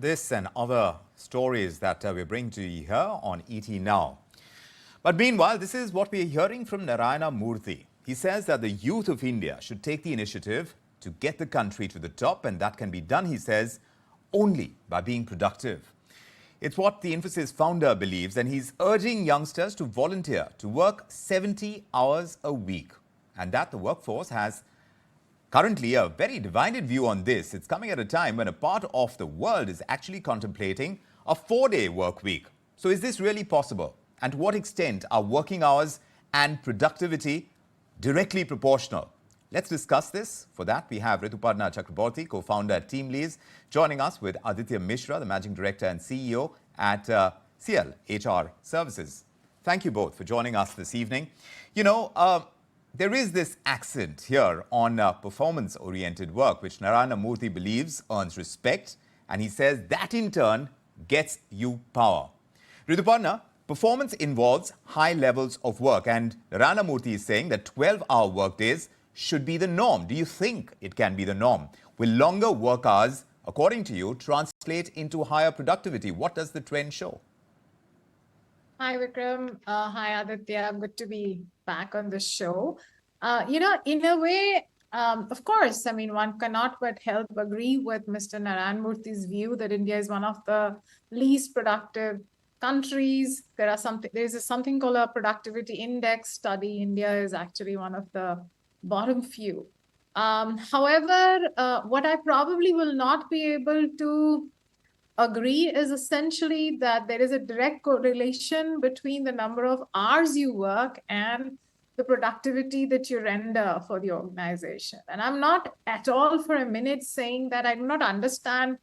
This and other stories that we bring to you here on ET Now. But meanwhile, this is what we are hearing from Narayana Murthy. He says that the youth of India should take the initiative to get the country to the top, and that can be done, he says, only by being productive. It's what the Infosys founder believes, and he's urging youngsters to volunteer to work 70 hours a week, and that the workforce has currently a very divided view on this. It's coming at a time when a part of the world is actually contemplating a 4-day work week. So is this really possible? And to what extent are working hours and productivity directly proportional? Let's discuss this. For that, we have Rituparna Chakraborty, co-founder at Teamlease, joining us with Aditya Mishra, the managing director and CEO at Ciel HR Services. Thank you both for joining us this evening. There is this accent here on performance-oriented work, which Narayana Murthy believes earns respect, and he says that in turn gets you power. Rituparna, performance involves high levels of work, and Narayana Murthy is saying that 12-hour workdays should be the norm. Do you think it can be the norm? Will longer work hours, according to you, translate into higher productivity? What does the trend show? Hi, Vikram. Hi, Aditya. Good to be back on the show. In a way, of course, one cannot but help agree with Mr. Narayana Murthy's view that India is one of the least productive countries. There is something called a productivity index study. India is actually one of the bottom few. However, what I probably will not be able to agree is essentially that there is a direct correlation between the number of hours you work and the productivity that you render for the organization. And I'm not at all for a minute saying that I do not understand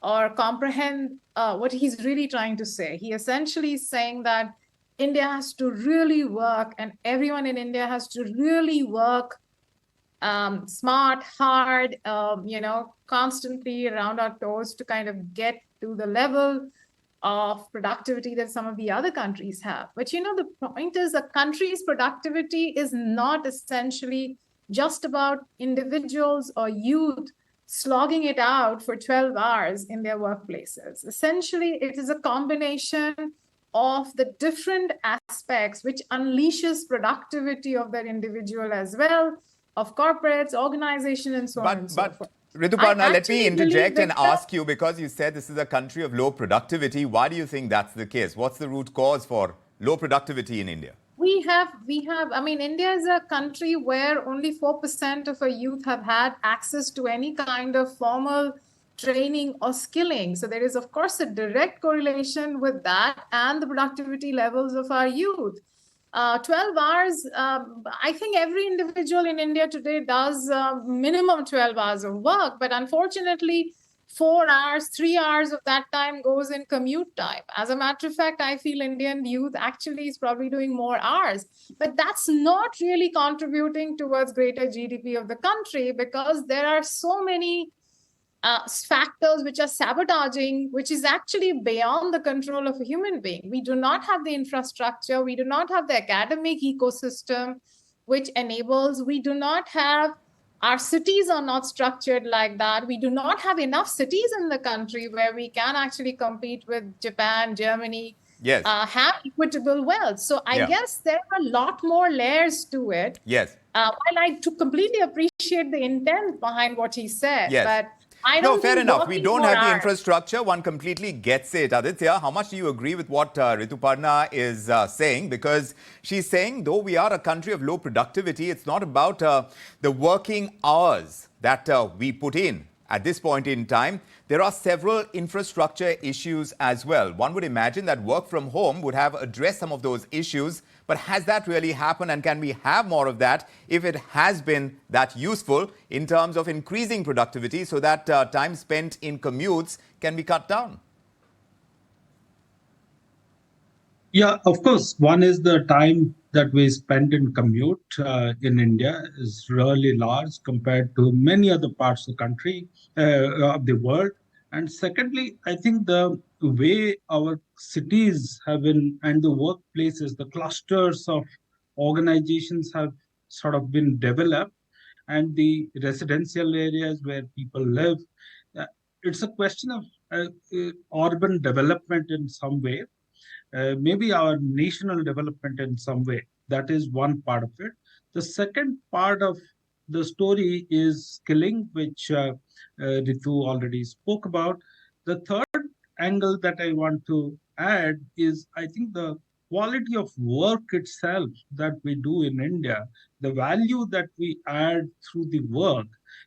or comprehend what he's really trying to say. He essentially is saying that India has to really work, and everyone in India has to really work smart, hard, constantly around our toes to kind of get to the level of productivity that some of the other countries have. But the point is, a country's productivity is not essentially just about individuals or youth slogging it out for 12 hours in their workplaces. Essentially, it is a combination of the different aspects which unleashes productivity of that individual as well, of corporates, organization, and so on and so forth. Rituparna, let me interject and ask you, because you said this is a country of low productivity. Why do you think that's the case? What's the root cause for low productivity in India? India is a country where only 4% of our youth have had access to any kind of formal training or skilling. So there is, of course, a direct correlation with that and the productivity levels of our youth. 12 hours, I think every individual in India today does minimum 12 hours of work, but unfortunately, 4 hours, 3 hours of that time goes in commute time. As a matter of fact, I feel Indian youth actually is probably doing more hours, but that's not really contributing towards greater GDP of the country, because there are so many factors which are sabotaging, which is actually beyond the control of a human being. We do not have the infrastructure. We do not have the academic ecosystem which enables. We do not have, our cities are not structured like that. We do not have enough cities in the country where we can actually compete with Japan, Germany, have equitable wealth. So I guess there are a lot more layers to it. Yes. While I completely appreciate the intent behind what he said, but fair enough. We don't have the infrastructure. One completely gets it. Aditya, how much do you agree with what Rituparna is saying? Because she's saying, though we are a country of low productivity, it's not about the working hours that we put in at this point in time. There are several infrastructure issues as well. One would imagine that work from home would have addressed some of those issues. But has that really happened, and can we have more of that if it has been that useful in terms of increasing productivity so that time spent in commutes can be cut down? Yeah, of course. One is the time that we spend in commute in India is really large compared to many other parts of the country, of the world. And secondly, I think the way our cities have been, and the workplaces, the clusters of organizations have sort of been developed, and the residential areas where people live, it's a question of urban development in some way, maybe our national development in some way. That is one part of it. The second part of the story is skilling, which Ritu already spoke about. The third angle that I want to add is, I think, the quality of work itself that we do in India, the value that we add through the work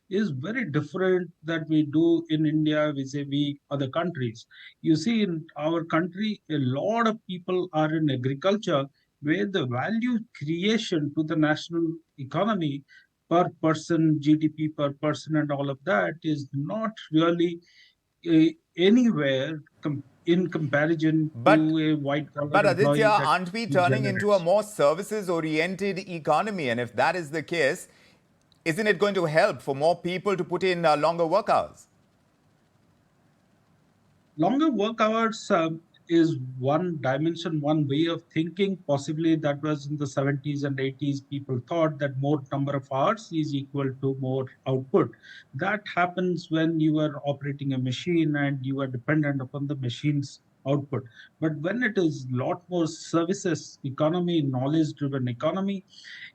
is very different that we do in India vis-a-vis other countries. You see, in our country, a lot of people are in agriculture where the value creation to the national economy per person, GDP per person, and all of that is not really anywhere in comparison But to a white collar But Aditya, employee that aren't we he turning into a generates. more services-oriented economy? And if that is the case, isn't it going to help for more people to put in longer work hours? Longer work hours is one dimension, one way of thinking. Possibly that was in the 70s and 80s. People thought that more number of hours is equal to more output. That happens when you are operating a machine and you are dependent upon the machine's output. But when it is a lot more services economy, knowledge driven economy,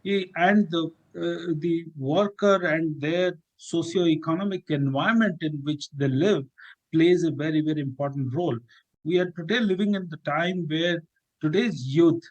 and the worker and their socio-economic environment in which they live plays a very, very important role. We are today living in the time where today's youth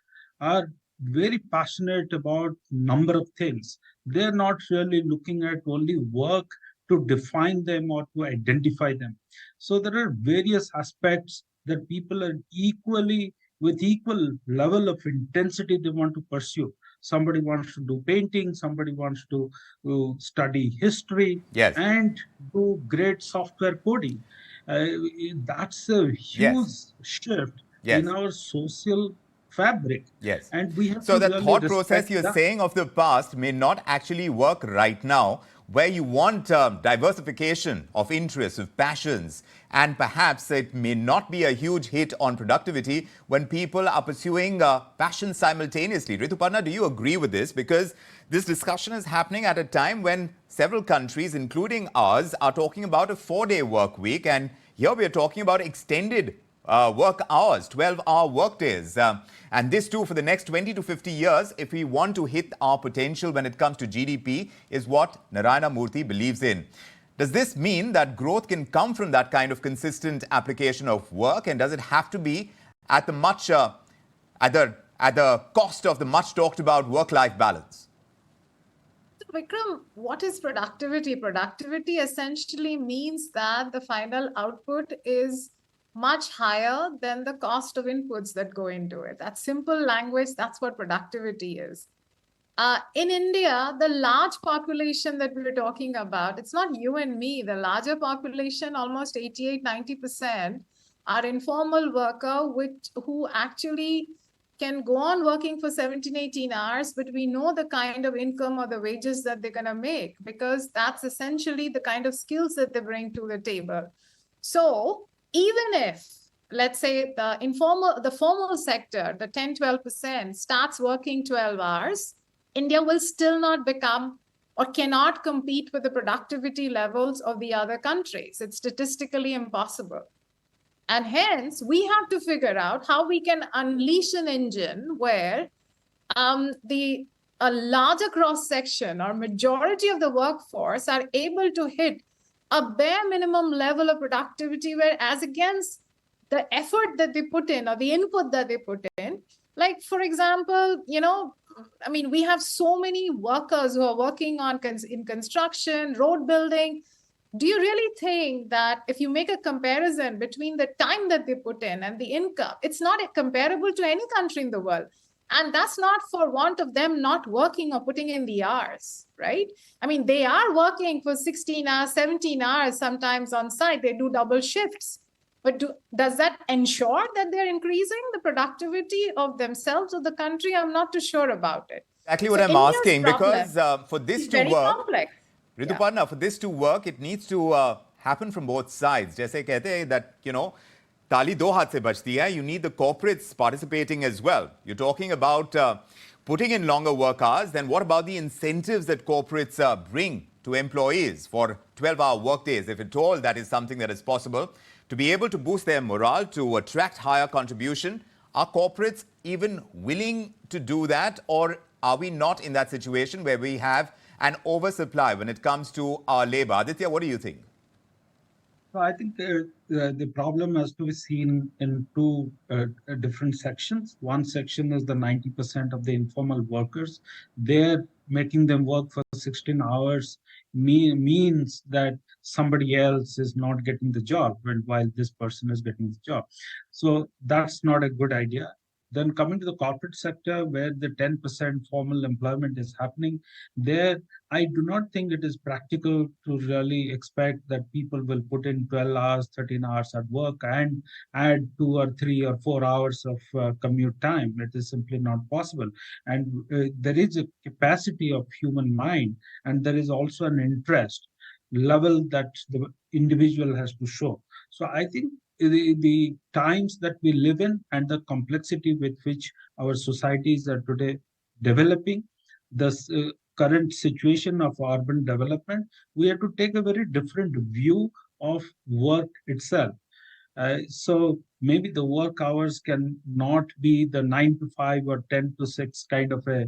are very passionate about number of things. They're not really looking at only work to define them or to identify them. So there are various aspects that people are equally with equal level of intensity they want to pursue. Somebody wants to do painting, somebody wants to study history Yes, and do great software coding. uh, that's a huge yes, shift in yes. our social fabric, Yes. and we have So to the really thought process respect you're that. saying of the past may not actually work right now, where you want diversification of interests, of passions, and perhaps it may not be a huge hit on productivity when people are pursuing passions simultaneously. Rituparna, do you agree with this? Because this discussion is happening at a time when several countries, including ours, are talking about a 4-day work week, and here we are talking about extended work hours, 12-hour work days. And this too for the next 20 to 50 years, if we want to hit our potential when it comes to GDP, is what Narayana Murthy believes in. Does this mean that growth can come from that kind of consistent application of work? And does it have to be at the cost of the much talked about work-life balance? Vikram, what is productivity? Productivity essentially means that the final output is much higher than the cost of inputs that go into it. That's simple language. That's what productivity is. In India, the large population that we're talking about, it's not you and me. The larger population, almost 88-90%, are informal worker, who actually can go on working for 17, 18 hours, but we know the kind of income or the wages that they're going to make, because that's essentially the kind of skills that they bring to the table. So even if, let's say, the formal sector, the 10-12% starts working 12 hours, India will still not become or cannot compete with the productivity levels of the other countries. It's statistically impossible. And hence, we have to figure out how we can unleash an engine where a larger cross section or majority of the workforce are able to hit a bare minimum level of productivity, where as against the effort that they put in or the input that they put in, like, for example, we have so many workers who are working in construction, road building. Do you really think that if you make a comparison between the time that they put in and the income, it's not comparable to any country in the world? And that's not for want of them not working or putting in the hours, right? They are working for 16 hours, 17 hours, sometimes on site. They do double shifts. But does that ensure that they're increasing the productivity of themselves or the country? I'm not too sure about it. Exactly So what I'm India's asking, problem because for this is to very work, complex. Yeah. Rituparna, for this to work, it needs to happen from both sides. जैसे कहते हैं that, ताली दो हाथ से बजती है. You need the corporates participating as well. You're talking about putting in longer work hours. Then what about the incentives that corporates bring to employees for 12-hour work days, if at all that is something that is possible, to be able to boost their morale, to attract higher contribution? Are corporates even willing to do that, or are we not in that situation where we have an oversupply when it comes to our labor? Aditya, what do you think? So I think the problem has to be seen in two different sections. One section is the 90% of the informal workers. They're making them work for 16 hours means that somebody else is not getting the job while this person is getting the job. So that's not a good idea. Then coming to the corporate sector, where the 10% formal employment is happening, there I do not think it is practical to really expect that people will put in 12 hours, 13 hours at work and add 2 or 3 or 4 hours of commute time. It is simply not possible. And there is a capacity of human mind, and there is also an interest level that the individual has to show. So I think the times that we live in and the complexity with which our societies are today developing, the current situation of urban development, we have to take a very different view of work itself. So maybe the work hours can not be the 9 to 5 or 10 to 6 kind of a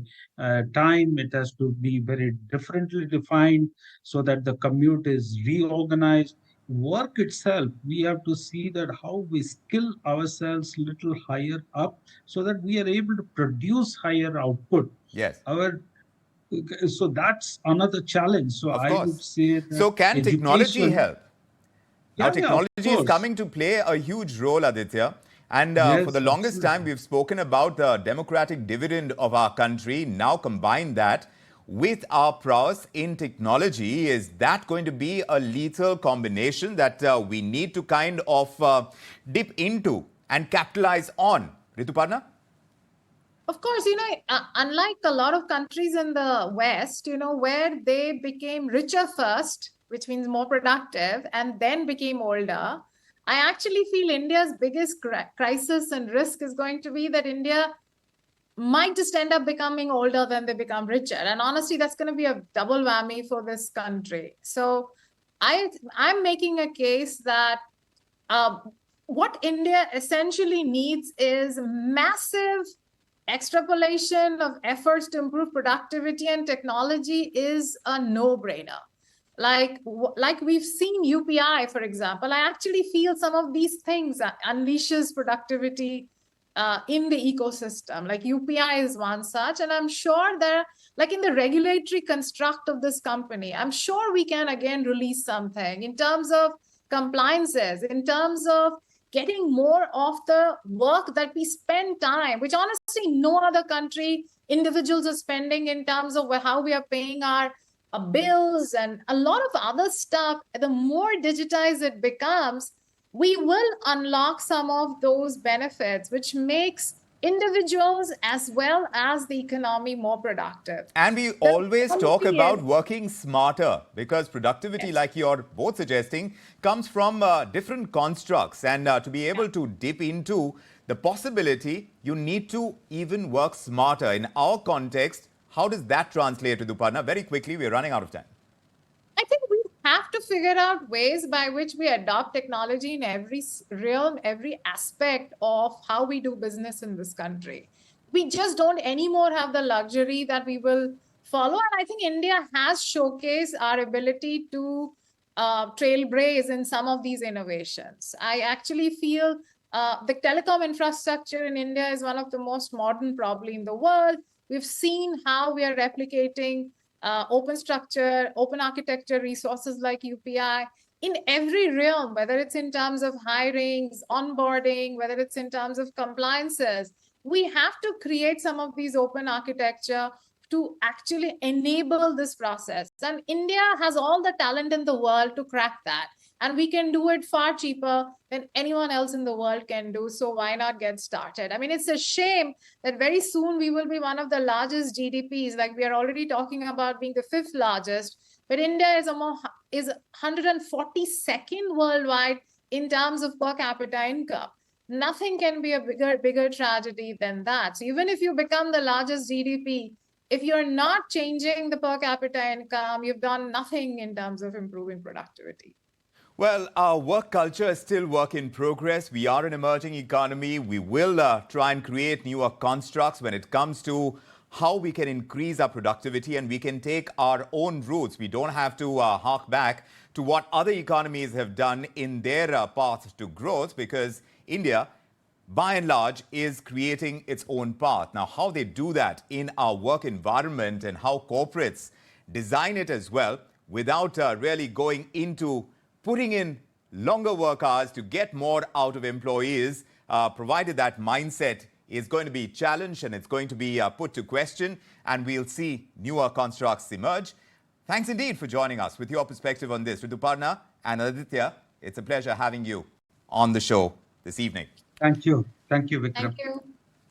time. It has to be very differently defined so that the commute is reorganized. Work itself, we have to see that how we skill ourselves little higher up so that we are able to produce higher output. Yes. So that's another challenge. So Of I would course. say that So can technology education. help? Now, Yeah, of technology is course. coming to play a huge role, Aditya. And for Yes, the longest time, absolutely. we've spoken about the democratic dividend of our country. Now, combine that with our prowess in technology. Is that going to be a lethal combination that we need to kind of dip into and capitalize on? Rituparna? Of course, unlike a lot of countries in the West, where they became richer first, which means more productive, and then became older, I actually feel India's biggest crisis and risk is going to be that India might just end up becoming older than they become richer. And honestly, that's going to be a double whammy for this country. So I'm making a case that what India essentially needs is massive extrapolation of efforts to improve productivity, and technology is a no-brainer. Like we've seen UPI, for example. I actually feel some of these things unleashes productivity in the ecosystem. Like UPI is one such, and I'm sure that, like in the regulatory construct of this company, I'm sure we can again release something in terms of compliances, in terms of getting more of the work that we spend time, which honestly no other country individuals are spending in terms of how we are paying our bills and a lot of other stuff. The more digitized it becomes, we will unlock some of those benefits, which makes individuals as well as the economy more productive. And we The always talk reality about is, working smarter because productivity, yes, like you're both suggesting, comes from different constructs. And to be able to dip into the possibility, you need to even work smarter. In our context, how does that translate to Duparna? Very quickly, we're running out of time. I think we have to figure out ways by which we adopt technology in every realm, every aspect of how we do business in this country. We just don't anymore have the luxury that we will follow. And I think India has showcased our ability to trailblaze in some of these innovations. I actually feel the telecom infrastructure in India is one of the most modern probably in the world. We've seen how we are replicating open structure, open architecture resources like UPI in every realm, whether it's in terms of hirings, onboarding, whether it's in terms of compliances. We have to create some of these open architecture to actually enable this process. And India has all the talent in the world to crack that. And we can do it far cheaper than anyone else in the world can do. So why not get started? I mean, it's a shame that very soon we will be one of the largest GDPs. Like we are already talking about being the 5th largest, but India is 142nd worldwide in terms of per capita income. Nothing can be a bigger tragedy than that. So even if you become the largest GDP, if you're not changing the per capita income, you've done nothing in terms of improving productivity. Well, our work culture is still work in progress. We are an emerging economy. We will try and create newer constructs when it comes to how we can increase our productivity, and we can take our own routes. We don't have to hark back to what other economies have done in their path to growth, because India, by and large, is creating its own path. Now, how they do that in our work environment and how corporates design it as well without really going into putting in longer work hours to get more out of employees, provided that mindset is going to be challenged and it's going to be put to question, and we'll see newer constructs emerge. Thanks indeed for joining us with your perspective on this. Rituparna and Aditya, it's a pleasure having you on the show this evening. Thank you. Thank you, Vikram. Thank you.